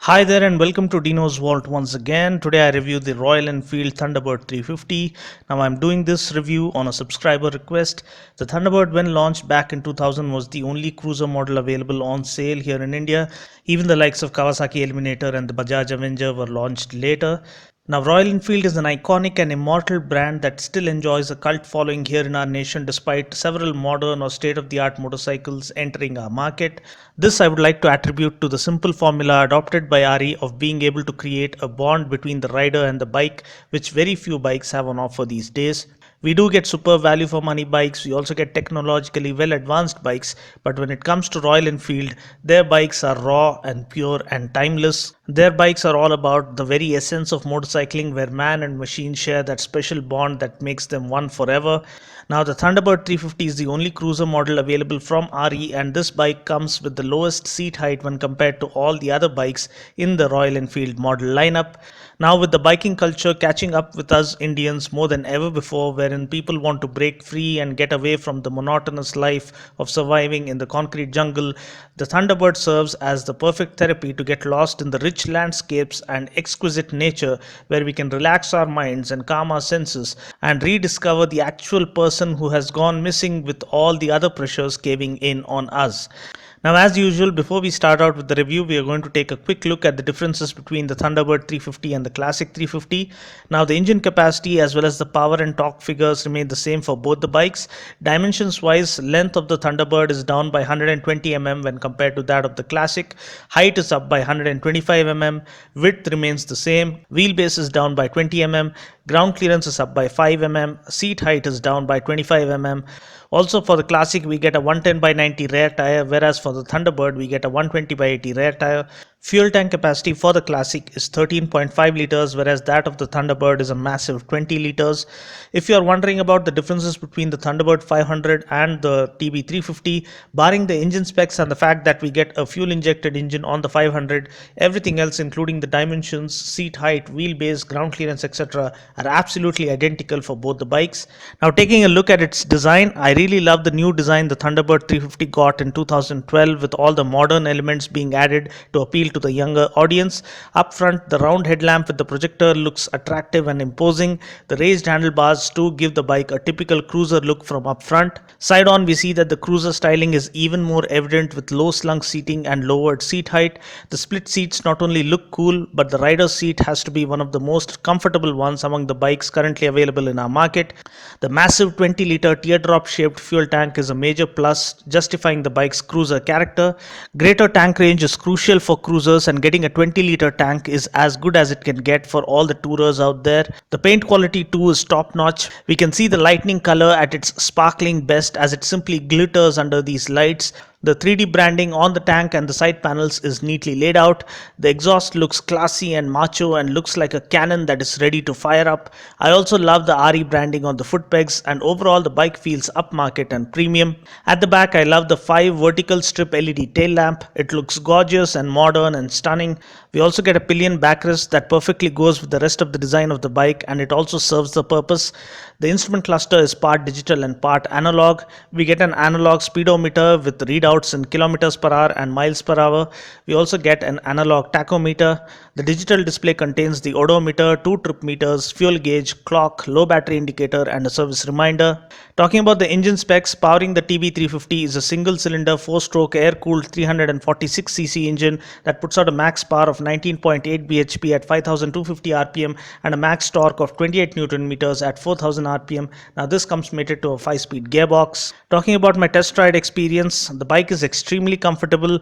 Hi there and welcome to Dino's Vault once again. Today I review the Royal Enfield Thunderbird 350. Now I'm doing this review on a subscriber request. The Thunderbird, when launched back in 2000, was the only cruiser model available on sale here in India. Even the likes of Kawasaki Eliminator and the Bajaj Avenger were launched later. Now, Royal Enfield is an iconic and immortal brand that still enjoys a cult following here in our nation despite several modern or state of the art motorcycles entering our market. This I would like to attribute to the simple formula adopted by RE of being able to create a bond between the rider and the bike, which very few bikes have on offer these days. We do get super value for money bikes, we also get technologically well advanced bikes, but when it comes to Royal Enfield, their bikes are raw and pure and timeless. Their bikes are all about the very essence of motorcycling where man and machine share that special bond that makes them one forever. Now the Thunderbird 350 is the only cruiser model available from RE, and this bike comes with the lowest seat height when compared to all the other bikes in the Royal Enfield model lineup. Now with the biking culture catching up with us Indians more than ever before, wherein people want to break free and get away from the monotonous life of surviving in the concrete jungle, the Thunderbird serves as the perfect therapy to get lost in the rich landscapes and exquisite nature where we can relax our minds and calm our senses and rediscover the actual person who has gone missing with all the other pressures caving in on us. Now, as usual, before we start out with the review, we are going to take a quick look at the differences between the Thunderbird 350 and the Classic 350. Now, the engine capacity as well as the power and torque figures remain the same for both the bikes. Dimensions wise, length of the Thunderbird is down by 120 mm when compared to that of the Classic. Height is up by 125 mm. Width remains the same. Wheelbase is down by 20 mm. Ground clearance is up by 5 mm. Seat height is down by 25 mm. Also for the Classic we get a 110 by 90 rear tire, whereas for the Thunderbird we get a 120 by 80 rear tire. Fuel tank capacity for the Classic is 13.5 liters, whereas that of the Thunderbird is a massive 20 liters. If you are wondering about the differences between the Thunderbird 500 and the TB350, barring the engine specs and the fact that we get a fuel injected engine on the 500, everything else including the dimensions, seat height, wheelbase, ground clearance, etc. are absolutely identical for both the bikes. Now taking a look at its design, I really love the new design the Thunderbird 350 got in 2012 with all the modern elements being added to appeal to the younger audience. Up front, the round headlamp with the projector looks attractive and imposing. The raised handlebars too give the bike a typical cruiser look from up front. Side on, we see that the cruiser styling is even more evident with low slung seating and lowered seat height. The split seats not only look cool, but the rider's seat has to be one of the most comfortable ones among the bikes currently available in our market. The massive 20-liter teardrop shaped fuel tank is a major plus, justifying the bike's cruiser character. Greater tank range is crucial for cruisers, and getting a 20-liter tank is as good as it can get for all the tourers out there. The paint quality too is top notch. We can see the lightning color at its sparkling best as it simply glitters under these lights. The 3D branding on the tank and the side panels is neatly laid out. The exhaust looks classy and macho and looks like a cannon that is ready to fire up. I also love the RE branding on the foot pegs, and overall the bike feels upmarket and premium. At the back, I love the 5 vertical strip LED tail lamp. It looks gorgeous and modern and stunning. We also get a pillion backrest that perfectly goes with the rest of the design of the bike, and it also serves the purpose. The instrument cluster is part digital and part analog. We get an analog speedometer with readouts in kilometers per hour and miles per hour. We also get an analog tachometer. The digital display contains the odometer, 2 trip meters, fuel gauge, clock, low battery indicator, and a service reminder. Talking about the engine specs, powering the TB350 is a single cylinder 4-stroke air cooled 346cc engine that puts out a max power of 19.8 bhp at 5250 rpm and a max torque of 28 newton meters at 4000 rpm. Now this comes mated to a 5-speed gearbox. Talking about my test ride experience, the bike is extremely comfortable.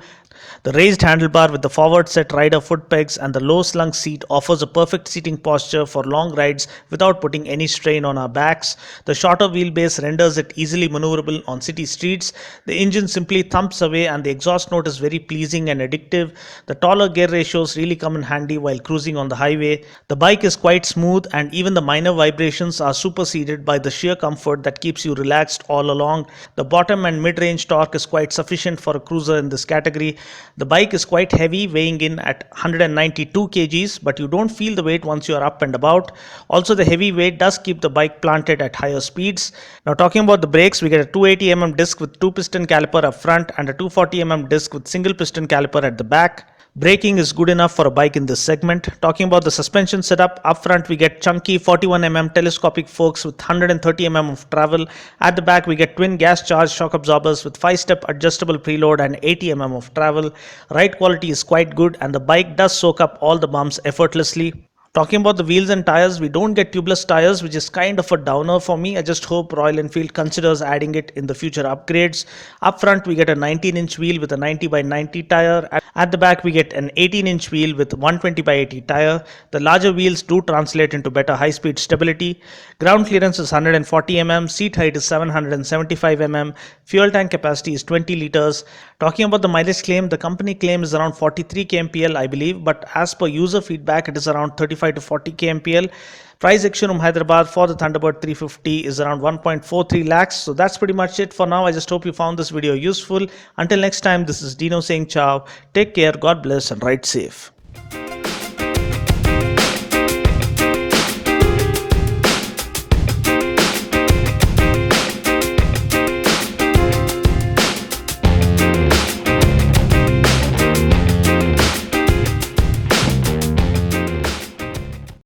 The raised handlebar with the forward set rider foot pegs and the low slung seat offers a perfect seating posture for long rides without putting any strain on our backs. The shorter wheelbase renders it easily maneuverable on city streets. The engine simply thumps away and the exhaust note is very pleasing and addictive. The taller gear ratios really come in handy while cruising on the highway. The bike is quite smooth, and even the minor vibrations are superseded by the sheer comfort that keeps you relaxed all along. The bottom and mid-range torque is quite sufficient for a cruiser in this category. The bike is quite heavy, weighing in at 192 kgs, but you don't feel the weight once you are up and about. Also, the heavy weight does keep the bike planted at higher speeds. Now talking about the brakes, we get a 280mm disc with 2-piston caliper up front and a 240mm disc with single piston caliper at the back. Braking is good enough for a bike in this segment. Talking about the suspension setup, up front we get chunky 41mm telescopic forks with 130mm of travel. At the back we get twin gas charged shock absorbers with 5-step adjustable preload and 80mm of travel. Ride quality is quite good and the bike does soak up all the bumps effortlessly. Talking about the wheels and tires, we don't get tubeless tires, which is kind of a downer for me. I just hope Royal Enfield considers adding it in the future upgrades. Up front, we get a 19-inch wheel with a 90/90 tire. At the back, we get an 18-inch wheel with 120/80 tire. The larger wheels do translate into better high-speed stability. Ground clearance is 140 mm, seat height is 775 mm, fuel tank capacity is 20 liters. Talking about the mileage claim, the company claim is around 43 kmpl, I believe, but as per user feedback, it is around 35 to 40 kmpl. Price ex-showroom Hyderabad for the Thunderbird 350 is around 1.43 lakhs. So that's pretty much it for now. I just hope you found this video useful. Until next time, this is Dino saying ciao. Take care, God bless, and ride safe.